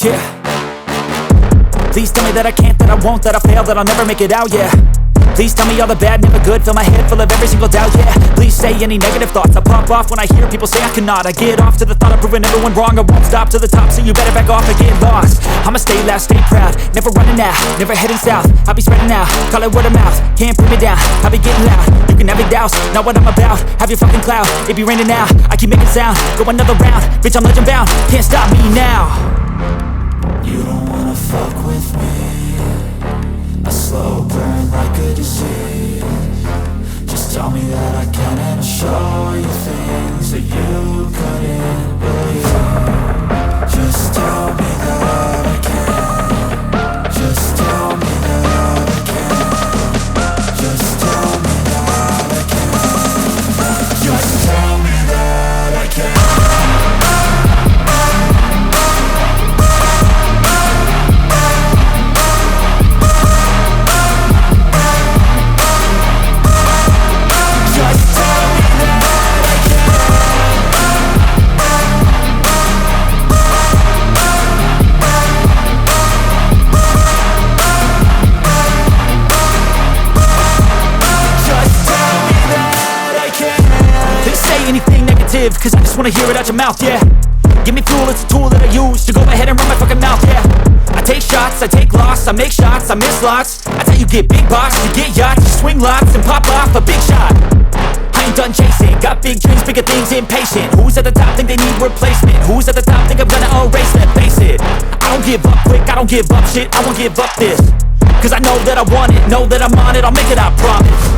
yeah. Please tell me that I can't, that I won't, that I fail, that I'll never make it out, yeah. Please tell me all the bad, never good, fill my head full of every single doubt, yeah. Please say any negative thoughts, I pop off when I hear people say I cannot. I get off to the thought of proving everyone wrong, I won't stop to the top, so you better back off and get lost. I'ma stay loud, stay proud, never running out, never heading south. I'll be spreading out, call it word of mouth, can't put me down, I'll be getting loud. You can have your doubts, not what I'm about, have your fucking clout, it be raining now, I keep making sound, go another round, bitch I'm legend bound, can't stop me now. You don't wanna fuck with me, a slow burn like a disease. Just tell me that I can and I'll show you things that you couldn't believe. Just tell me that I can. Just tell me that I can. Just tell me that I can. Just tell me that I can. Cause I just wanna hear it out your mouth, yeah. Give me fuel, it's a tool that I use to go ahead and run my fucking mouth, yeah. I take shots, I take loss, I make shots, I miss lots. That's how you get big box, you get yachts, you swing lots and pop off a big shot. I ain't done chasing, got big dreams, bigger things, impatient. Who's at the top think they need replacement? Who's at the top think I'm gonna erase them? Face it, I don't give up quick, I don't give up shit, I won't give up this. Cause I know that I want it, know that I'm on it, I'll make it, I promise.